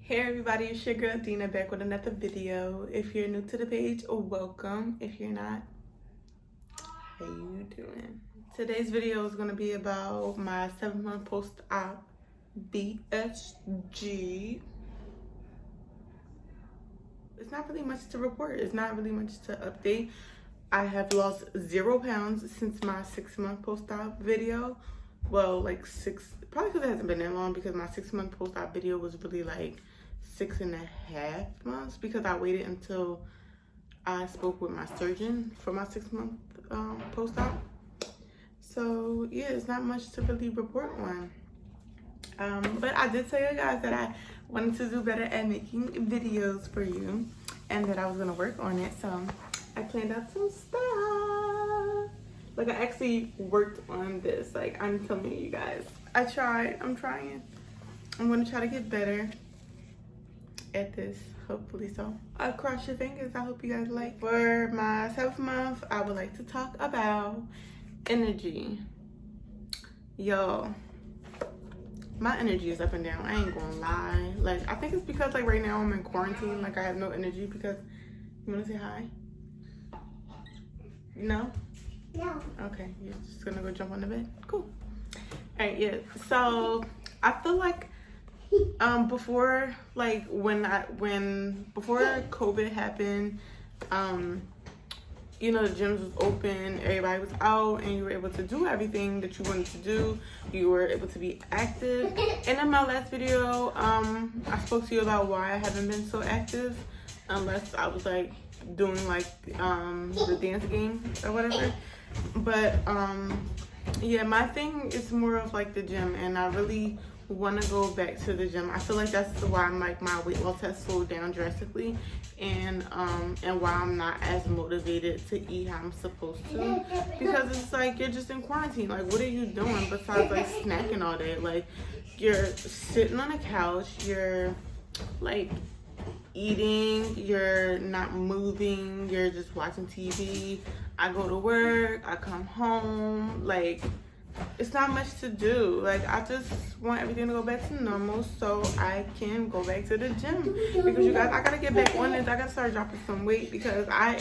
Hey everybody, it's your girl Deanna back with another video. If you're new to the page, welcome. If you're not, how you doing? Today's video is going to be about my 7-month post-op VSG. It's not really much to report. It's not really much to update. I have lost 0 pounds since my 6-month post-op video. Well, like probably because it hasn't been that long, because my 6-month post-op video was really like 6.5 months, because I waited until I spoke with my surgeon for my 6-month post-op. So yeah, it's not much to really report on. But I did tell you guys that I wanted to do better at making videos for you, and that I was gonna work on it. So I planned out some stuff. Like, I actually worked on this. Like, I'm telling you guys, I'm trying. I'm gonna try to get better at this, hopefully. So I'll cross your fingers. I hope you guys like. For my 7th month, I would like to talk about energy. Y'all, my energy is up and down. I ain't gonna lie. Like, I think it's because like right now I'm in quarantine. Like, I have no energy. Because you wanna say hi? No? No. Okay, you're just gonna go jump on the bed? Cool. All right, yeah. So I feel like before COVID happened, you know, the gyms was open, everybody was out, and you were able to do everything that you wanted to do. You were able to be active. And in my last video, I spoke to you about why I haven't been so active, unless I was like doing like the dance game or whatever. But yeah, my thing is more of like the gym, and I really want to go back to the gym. I feel like that's why I'm like my weight loss has slowed down drastically, and why I'm not as motivated to eat how I'm supposed to, because it's like you're just in quarantine. Like, what are you doing besides like snacking all day? Like, you're sitting on a couch, you're like eating, you're not moving, you're just watching TV. I go to work, I come home, like, it's not much to do. Like, I just want everything to go back to normal so I can go back to the gym. Because you guys, I gotta get back on this. I gotta start dropping some weight, because I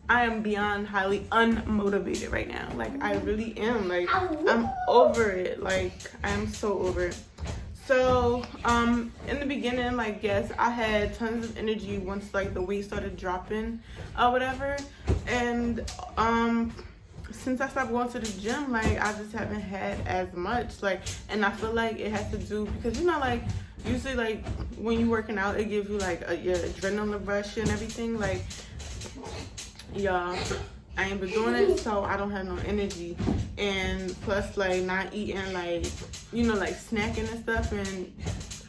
am beyond highly unmotivated right now. Like, I really am. Like, I'm over it. Like, I am so over it. So, in the beginning, like, yes, I had tons of energy once, like, the weight started dropping or whatever. And, since I stopped going to the gym, like, I just haven't had as much. Like, and I feel like it has to do, because, you know, like, usually, like, when you're working out, it gives you, like, your adrenaline rush and everything. Like, y'all, I ain't been doing it, so I don't have no energy. And plus, like, not eating, like, you know, like, snacking and stuff, and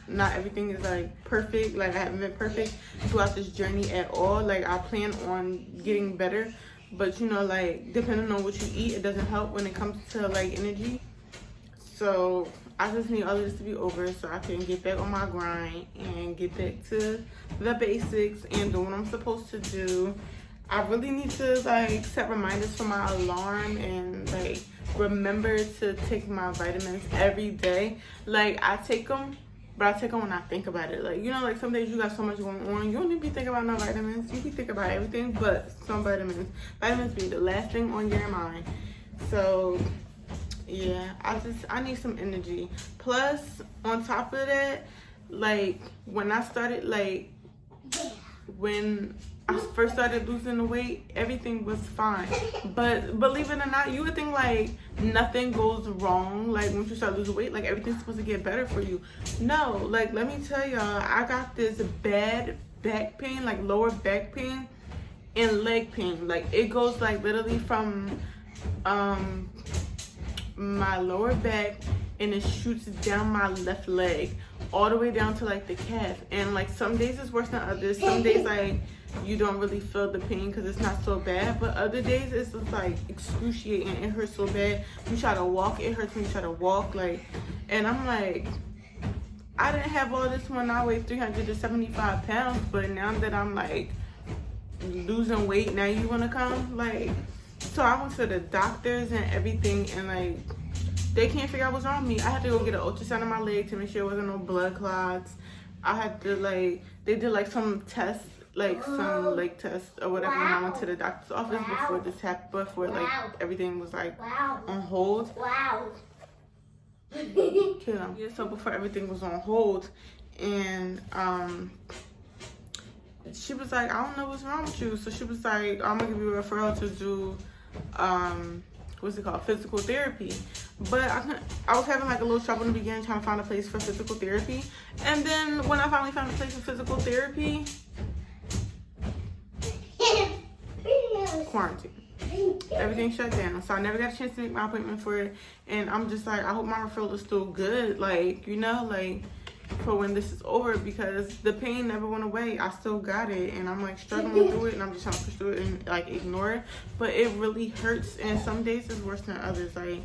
not everything is, like, perfect. Like, I haven't been perfect throughout this journey at all. Like, I plan on getting better, but, you know, like, depending on what you eat, it doesn't help when it comes to, like, energy. So I just need all this to be over so I can get back on my grind and get back to the basics and do what I'm supposed to do. I really need to, like, set reminders for my alarm and, like, remember to take my vitamins every day. Like, I take them, but I take them when I think about it. Like, you know, like, some days you got so much going on, you don't even be thinking about no vitamins. You be thinking about everything but some vitamins. Vitamins be the last thing on your mind. So, yeah, I need some energy. Plus, on top of that, like, when I started, like, when I first started losing the weight, everything was fine. But believe it or not, you would think like nothing goes wrong. Like, once you start losing weight, like, everything's supposed to get better for you. No, like, let me tell y'all, I got this bad back pain, like lower back pain and leg pain. Like, it goes like literally from my lower back, and it shoots down my left leg all the way down to like the calf. And like, some days it's worse than others. Some days, like, you don't really feel the pain because it's not so bad, but other days it's just like excruciating. It hurts so bad. You try to walk, it hurts when you try to walk. Like, and I'm like, I didn't have all this when I weighed 375 pounds, but now that I'm like losing weight, now you want to come? Like, so I went to the doctors and everything, and like, they can't figure out what's wrong with me. I had to go get an ultrasound on my leg to make sure there wasn't no blood clots. I had to like, they did like some tests, like some leg tests or whatever, when I went to the doctor's office before this happened, before like everything was like on hold. Yeah, so before everything was on hold, and she was like, I don't know what's wrong with you. So she was like, I'm gonna give you a referral to do what's it called, physical therapy. But I was having like a little trouble in the beginning trying to find a place for physical therapy. And then when I finally found a place for physical therapy, quarantine. Everything shut down. So I never got a chance to make my appointment for it. And I'm just like, I hope my referral is still good. Like, you know, like for when this is over, because the pain never went away. I still got it, and I'm like struggling through it, and I'm just trying to push through it and like ignore it. But it really hurts, and some days it's worse than others. Like,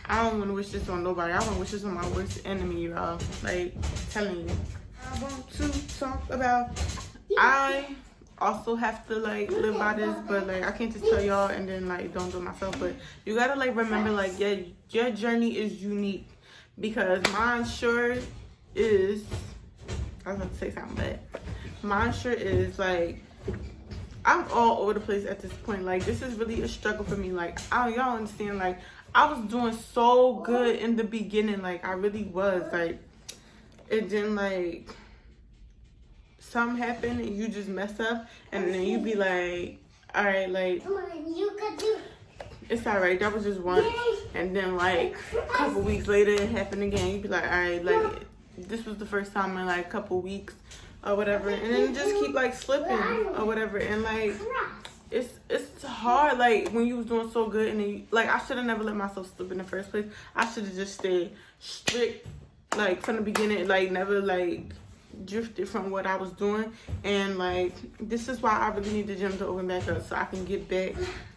I don't want to wish this on nobody. I want to wish this on my worst enemy, y'all. Like, telling you. I want to talk about, I also have to like live by this, but like I can't just tell y'all and then like don't do it myself. But you gotta like remember, like, yeah, your journey is unique, because mine sure is, I was about to say something, but mine sure is. Like, I'm all over the place at this point. Like, this is really a struggle for me. Like, y'all understand, like, I was doing so good in the beginning. Like, I really was. Like, it didn't, like, something happened and you just mess up, and then you be like, all right, like, it's all right, that was just once. And then like a couple weeks later it happened again. You be like, all right, like, this was the first time in like a couple weeks or whatever, and then just keep like slipping or whatever. And like, it's hard, like when you was doing so good, and then you, like, I should have never let myself slip in the first place. I should have just stayed strict, like from the beginning, like never like drifted from what I was doing. And like, this is why I really need the gym to open back up, so I can get back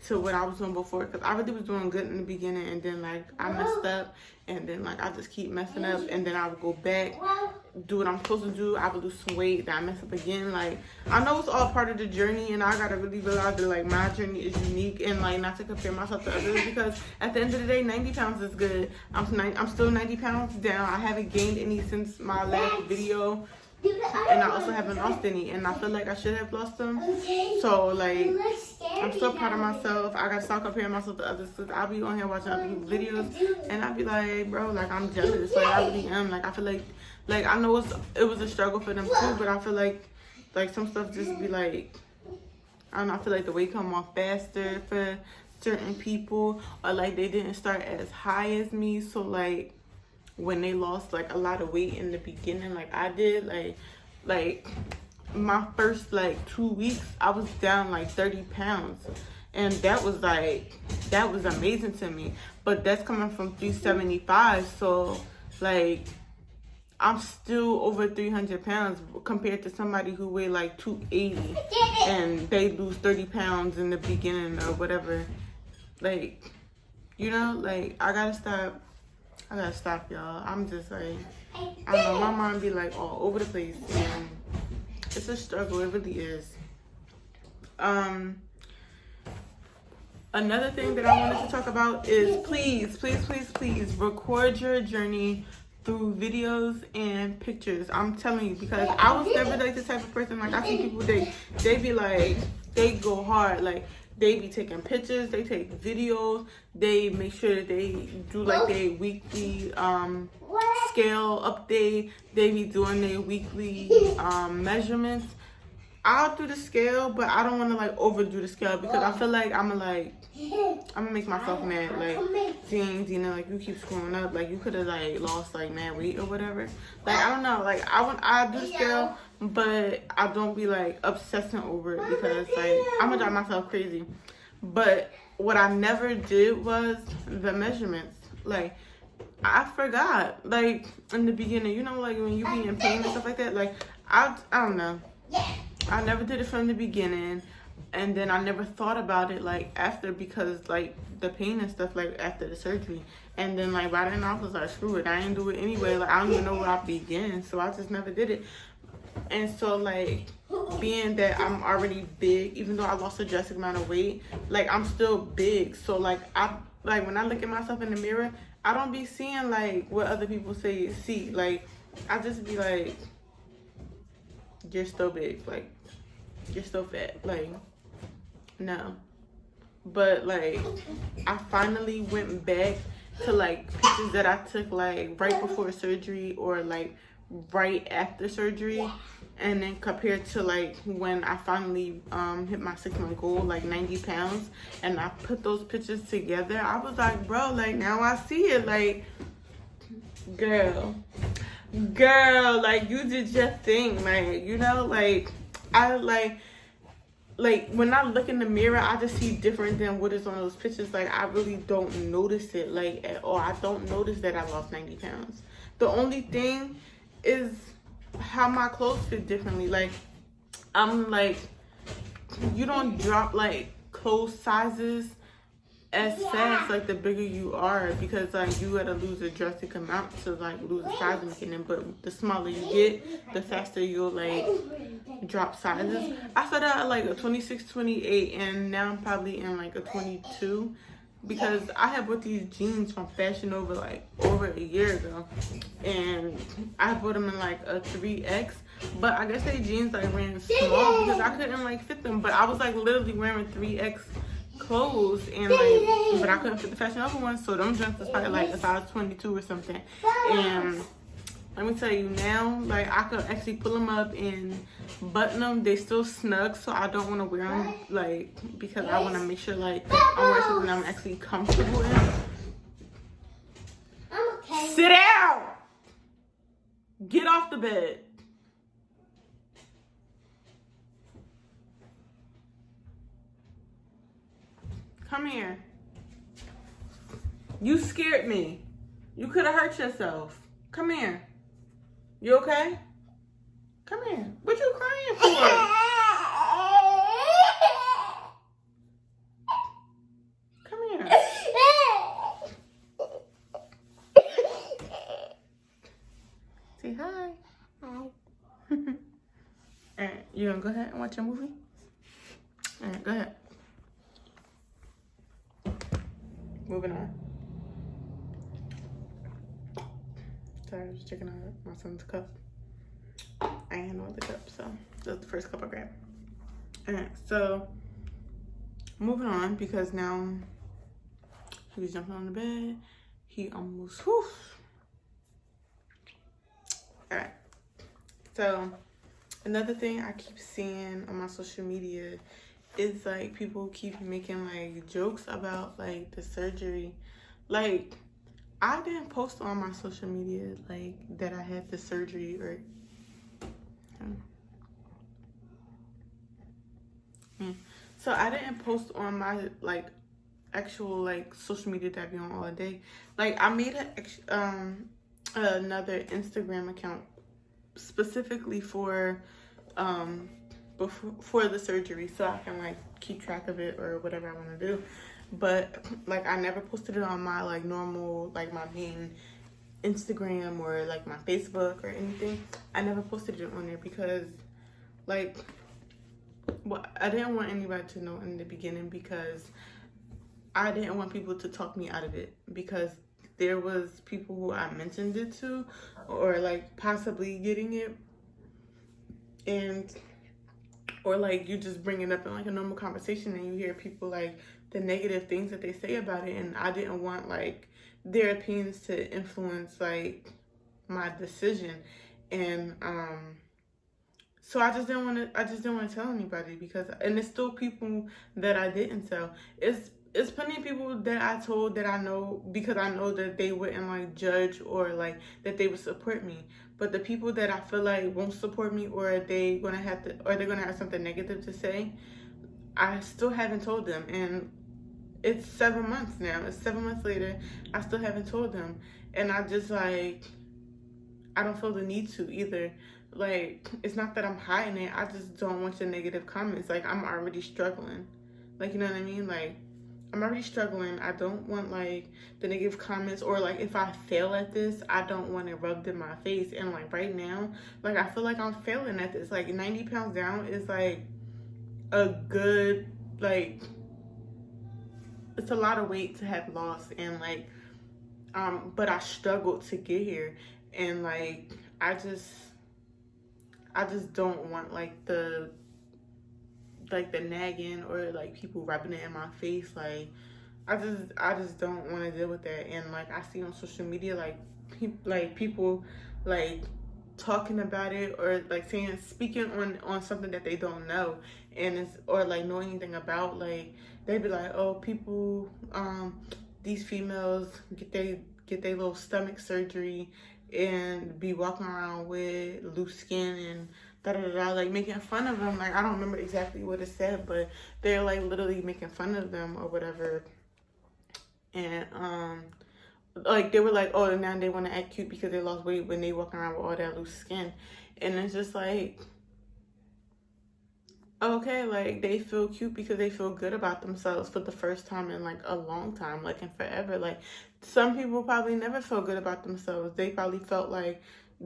to what I was doing before, because I really was doing good in the beginning, and then like I messed up, and then like I just keep messing up, and then I would go back, do what I'm supposed to do, I would lose some weight, then I mess up again. Like, I know it's all part of the journey, and I gotta really realize that like my journey is unique, and like not to compare myself to others, because at the end of the day, 90 pounds is good. I'm still 90 pounds down. I haven't gained any since my last video, and I also haven't lost any, and I feel like I should have lost them. So like, I'm so proud of myself. I gotta stop comparing myself to others, because I'll be on here watching other people's videos, and I'll be like, bro, like, I'm jealous. Like, I really am. Like, I feel like I know it was a struggle for them too, but I feel like some stuff just be like, I don't know, I feel like the weight come off faster for certain people, or like they didn't start as high as me. So like, when they lost like a lot of weight in the beginning, like I did, like my first like 2 weeks, I was down like 30 pounds, and that was amazing to me. But that's coming from 375, so like I'm still over 300 pounds compared to somebody who weighed like 280 and they lose 30 pounds in the beginning or whatever. Like, you know, like, I gotta stop, y'all. I'm just like, I don't know, my mind be like all over the place, and it's a struggle. It really is. Another thing that I wanted to talk about is please record your journey through videos and pictures. I'm telling you, because I was never like the type of person, like, I see people, they be like, they go hard, like, they be taking pictures, they take videos, they make sure that they do like their weekly scale update, they be doing their weekly measurements. I'll do the scale, but I don't want to like overdo the scale, because I feel like I'm gonna make myself mad. Like, dang, Deanna, like, you keep screwing up. Like, you could have like lost like mad weight or whatever. Like, I don't know. Like, I do the scale, but I don't be like obsessing over it, because like I'm gonna drive myself crazy. But what I never did was the measurements. Like, I forgot. Like, in the beginning, you know, like when you be in pain and stuff like that. Like, I don't know. I never did it from the beginning, and then I never thought about it like after, because like the pain and stuff, like after the surgery. And then like by then I was like, screw it, I ain't do it anyway. Like, I don't even know where I begin, so I just never did it. And so like, being that I'm already big, even though I lost a drastic amount of weight, like I'm still big. So like, when I look at myself in the mirror, I don't be seeing like what other people see. Like, I just be like, you're still big, like you're still fat, like no. But like, I finally went back to like pictures that I took like right before surgery or like right after surgery, and then compared to like when I finally hit my 6-month goal, like 90 pounds, and I put those pictures together. I was like, bro, like now I see it. Like, girl, like you did your thing. Like, you know, like I like when I look in the mirror, I just see different than what is on those pictures. Like, I really don't notice it like at all. I don't notice that I lost 90 pounds. The only thing is how my clothes fit differently. Like, I'm like, you don't drop like clothes sizes as fast, like the bigger you are, because like you gotta lose a drastic amount to like lose the size and get in. But the smaller you get, the faster you'll like drop sizes. I started at like a 26, 28, and now I'm probably in like a 22, because I had bought these jeans from Fashion Nova like over a year ago, and I bought them in like a 3X, but I guess they jeans like ran small because I couldn't like fit them. But I was like literally wearing 3X clothes, and like, but I couldn't fit the Fashion Nova ones, so them jeans was probably like a size 22 or something. And let me tell you now, like I could actually pull them up and button them. They still snug, so I don't want to wear them, like, because I want to make sure like I'm wearing something I'm actually comfortable in. I'm okay. Sit down. Get off the bed. Come here. You scared me. You could have hurt yourself. Come here. You okay? Come here. What you crying for? Come here. Say hi. Hi. Alright, you gonna go ahead and watch your movie? Alright, go ahead. Moving on. Sorry, I was checking out my son's cup. I ain't had no other cup, so that's the first cup I grabbed. Alright, so moving on, because now he's jumping on the bed. He almost, whew. Alright, so another thing I keep seeing on my social media is like people keep making like jokes about like the surgery. Like, I didn't post on my social media like that I had the surgery, or so I didn't post on my like actual like social media that I be on all day. Like, I made another Instagram account specifically for before the surgery, so I can like keep track of it or whatever I want to do. But like, I never posted it on my like normal, like my main Instagram or like my Facebook or anything. I never posted it on there because like, well, I didn't want anybody to know in the beginning, because I didn't want people to talk me out of it, because there was people who I mentioned it to, or like possibly getting it, and or like you just bring it up in like a normal conversation and you hear people like the negative things that they say about it, and I didn't want like their opinions to influence like my decision. And so I just didn't want to tell anybody, because, and it's still people that I didn't tell. It's plenty of people that I told that I know, because I know that they wouldn't like judge or like that they would support me. But the people that I feel like won't support me, or they're gonna have something negative to say, I still haven't told them. And it's 7 months now. It's 7 months later. I still haven't told them. And I just like, I don't feel the need to either. Like, it's not that I'm hiding it. I just don't want your negative comments. Like, I'm already struggling. Like, you know what I mean? Like, I'm already struggling. I don't want like the negative comments, or like if I fail at this, I don't want it rubbed in my face. And like right now, like I feel like I'm failing at this. Like 90 pounds down is like a good, like, it's a lot of weight to have lost. And like, But I struggled to get here, and like I just don't want like the nagging or like people rubbing it in my face. Like I just don't want to deal with that. And like I see on social media like people like talking about it, or like speaking on something that they don't know, and it's or like know anything about. Like they be like, oh, people these females get their little stomach surgery and be walking around with loose skin and da da da, like making fun of them. Like I don't remember exactly what it said, but they're like literally making fun of them or whatever. And like they were like, oh, now they want to act cute because they lost weight when they walking around with all that loose skin. And it's just like, okay, like they feel cute because they feel good about themselves for the first time in like a long time, like in forever. Like some people probably never felt good about themselves. They probably felt like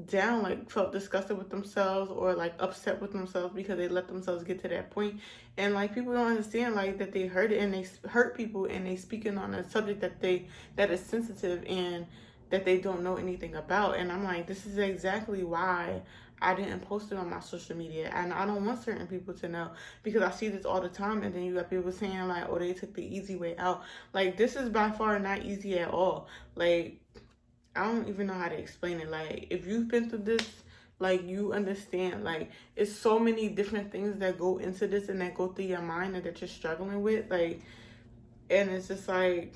down, like felt disgusted with themselves or like upset with themselves because they let themselves get to that point. And like people don't understand like that they hurt it, and they hurt people, and they speaking on a subject that is sensitive and that they don't know anything about. And I'm like, this is exactly why I didn't post it on my social media, and I don't want certain people to know, because I see this all the time. And then you got people saying like, oh, they took the easy way out. Like this is by far not easy at all. Like I don't even know how to explain it. Like if you've been through this, like you understand. Like it's so many different things that go into this and that go through your mind and that you're struggling with. Like, and it's just like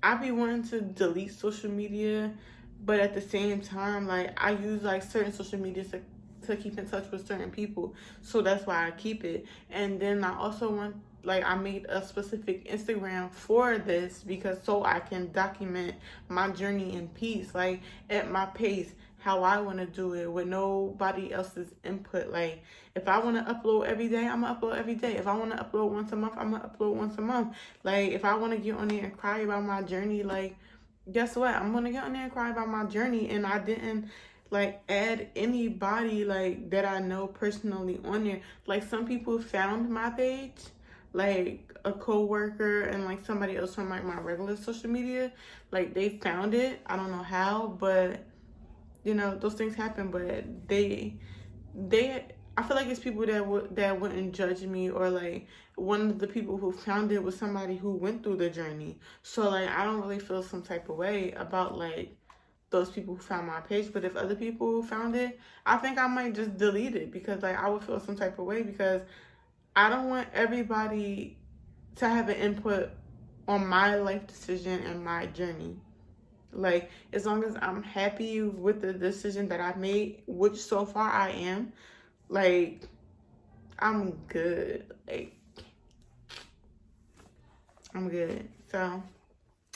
I be wanting to delete social media, but at the same time, like I use like certain social media to keep in touch with certain people, so that's why I keep it. And then I also want, like I made a specific Instagram for this because so I can document my journey in peace, like at my pace, how I want to do it with nobody else's input. Like if I want to upload every day, I'm gonna upload every day. If I want to upload once a month, I'm gonna upload once a month. Like if I want to get on there and cry about my journey, like guess what, I'm gonna get on there and cry about my journey. And I didn't like add anybody like that I know personally on there. Like some people found my page, like a co-worker and like somebody else from like my regular social media, like they found it. I don't know how, but you know, those things happen. But they I feel like it's people that wouldn't judge me, or like one of the people who found it was somebody who went through the journey. So like I don't really feel some type of way about like those people who found my page. But if other people found it, I think I might just delete it, because like I would feel some type of way, because I don't want everybody to have an input on my life decision and my journey. Like as long as I'm happy with the decision that I made, which so far I am, like I'm good. Like I'm good. So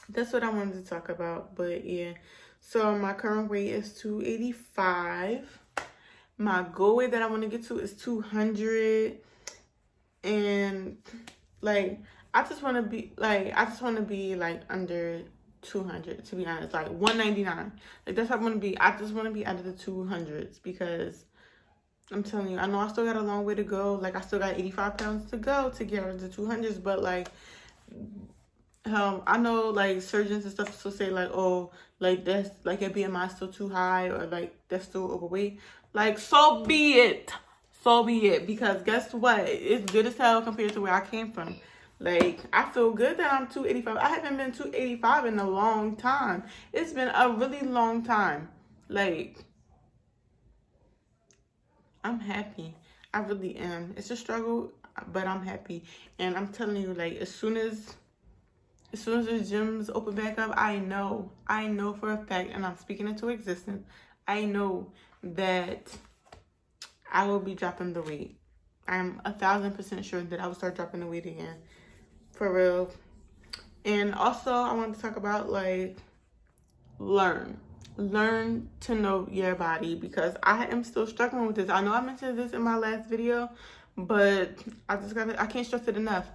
that's what I wanted to talk about. But yeah, so my current weight is 285. My goal weight that I want to get to is 200. And like I just want to be like under 200, to be honest. Like 199. Like that's how I want to be. I just want to be under the 200s, because I'm telling you, I know I still got a long way to go. Like I still got 85 pounds to go to get out of the 200s. But like I know like surgeons and stuff still say like, oh, like that's like your BMI still too high, or like that's still overweight. Like so be it. So be it. Because guess what? It's good as hell compared to where I came from. Like I feel good that I'm 285. I haven't been 285 in a long time. It's been a really long time. Like I'm happy. I really am. It's a struggle, but I'm happy. And I'm telling you, like as soon as the gyms open back up, I know for a fact, and I'm speaking into existence, I know that I will be dropping the weight. I'm 1,000% sure that I will start dropping the weight again. For real. And also, I want to talk about, like, learn to know your body, because I am still struggling with this. I know I mentioned this in my last video, but I can't stress it enough.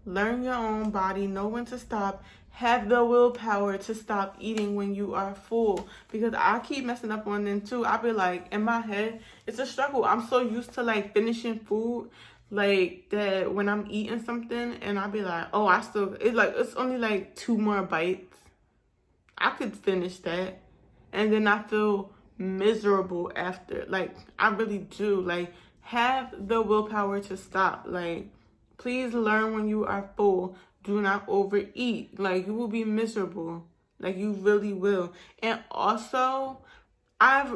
Learn your own body, know when to stop, have the willpower to stop eating when you are full, because I keep messing up on them too. I be like, in my head, it's a struggle. I'm so used to like finishing food, like that when I'm eating something, and I be like, oh, it's only like 2 more bites. I could finish that and then I feel miserable after. Like, I really do. Like, have the willpower to stop. Like, please learn when you are full. Do not overeat. Like, you will be miserable. Like, you really will. And also, I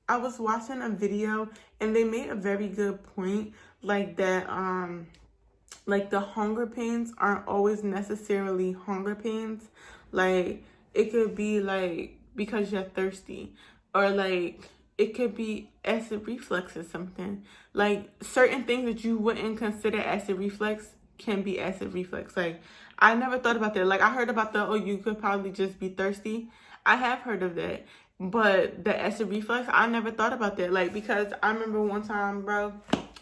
was watching a video and they made a very good point, like that like the hunger pains aren't always necessarily hunger pains. Like, it could be like because you're thirsty, or like it could be acid reflux or something. Like, certain things that you wouldn't consider acid reflux can be acid reflux. Like, I never thought about that. Like, I heard about the, oh, you could probably just be thirsty. I have heard of that. But the acid reflux, I never thought about that. Like, because I remember one time, bro,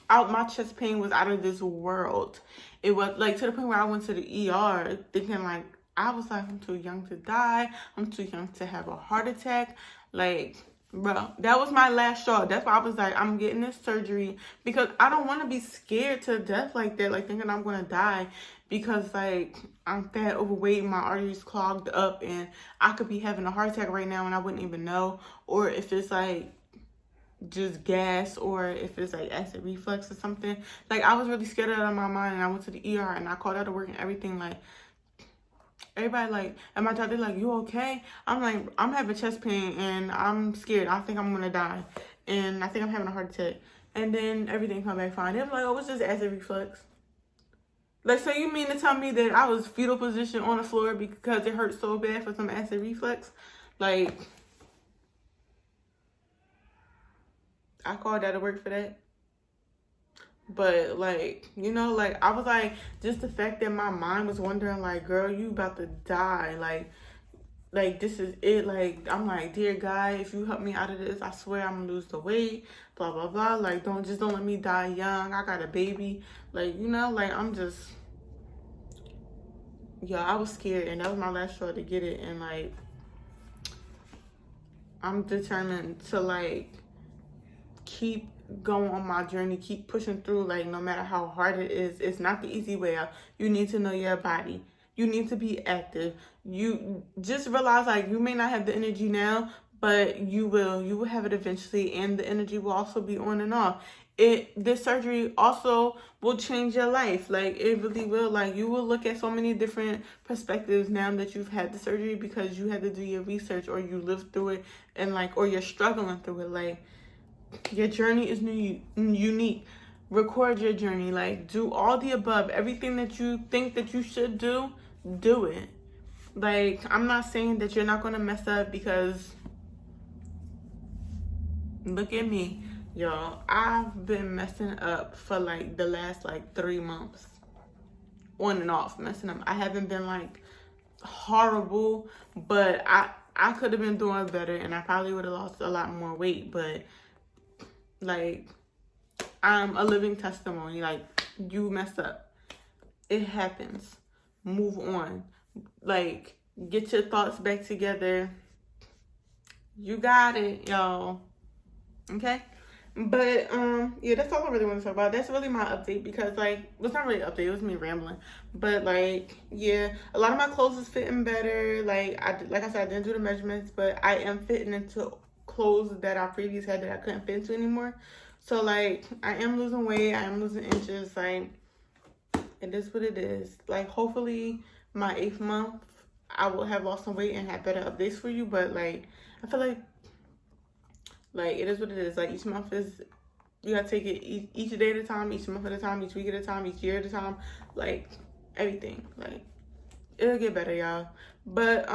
my chest pain was out of this world. It was like to the point where I went to the ER thinking like, I was like, I'm too young to die. I'm too young to have a heart attack. Like, bro, that was my last straw. That's why I was like, I'm getting this surgery because I don't want to be scared to death like that, like thinking I'm going to die because like I'm fat, overweight, my arteries clogged up, and I could be having a heart attack right now and I wouldn't even know. Or if it's like just gas, or if it's like acid reflux or something. Like, I was really scared out of my mind, and I went to the ER and I called out of work and everything. Like, everybody like, and my doctor like, you okay? I'm like, I'm having chest pain and I'm scared. I think I'm gonna die, and I think I'm having a heart attack. And then everything come back fine. They were like, oh, it's just acid reflux. Like, so you mean to tell me that I was fetal position on the floor because it hurt so bad for some acid reflux? Like, I called out of work for that. But like, you know, like, I was like, just the fact that my mind was wondering like, girl, you about to die. Like this is it. Like, I'm like, dear God, if you help me out of this, I swear I'm gonna lose the weight, blah, blah, blah. Like, don't let me die young. I got a baby. Like, you know, like, I'm just, yeah, I was scared, and that was my last straw to get it. And like, I'm determined to like keep going on my journey, keep pushing through. Like, no matter how hard it is, it's not the easy way out. You need to know your body. You need to be active. You just realize like you may not have the energy now, but you will have it eventually, and the energy will also be on and off. This surgery also will change your life. Like, it really will. Like, you will look at so many different perspectives now that you've had the surgery, because you had to do your research, or you lived through it, and like, or you're struggling through it. Like, your journey is unique. Record your journey. Like, do all the above. Everything that you think that you should do it. Like, I'm not saying that you're not going to mess up, because look at me, y'all. I've been messing up for like the last like 3 months, on and off messing up. I haven't been like horrible, but I could have been doing better, and I probably would have lost a lot more weight. But like, I'm a living testimony. Like, you mess up, it happens. Move on. Like, get your thoughts back together. You got it, y'all. Okay? But yeah, that's all I really want to talk about. That's really my update, because like, well, it's not really an update, it was me rambling. But like, yeah, a lot of my clothes is fitting better. Like I said, I didn't do the measurements, but I am fitting into clothes that I previously had that I couldn't fit into anymore. So like, I am losing weight, I am losing inches. Like, it is what it is. Like, hopefully my 8th month I will have lost some weight and have better updates for you. But like, I feel like it is what it is. Like, each month is, you gotta take it each day at a time, each month at a time, each week at a time, each year at a time. Like, everything. Like, it'll get better, y'all. But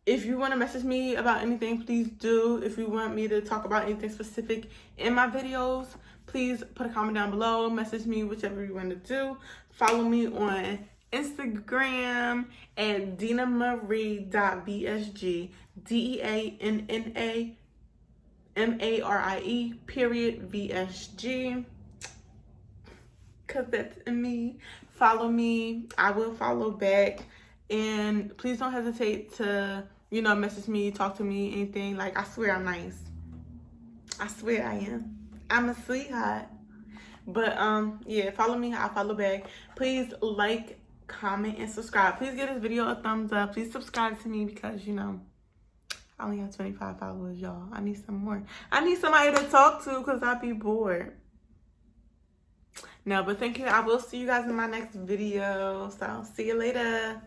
if you want to message me about anything, please do. If you want me to talk about anything specific in my videos, please put a comment down below. Message me, whichever you want to do. Follow me on Instagram at DeannaMarie.VSG. DeannaMarie.VSG. Because that's me. Follow me. I will follow back. And please don't hesitate to, you know, message me, talk to me, anything. Like, I swear I'm nice. I swear I am. I'm a sweetheart. But yeah, follow me, I'll follow back. Please like, comment, and subscribe. Please give this video a thumbs up. Please subscribe to me because, you know, I only have 25 followers, y'all. I need some more. I need somebody to talk to because I'd be bored. No, but thank you. I will see you guys in my next video. So, see you later.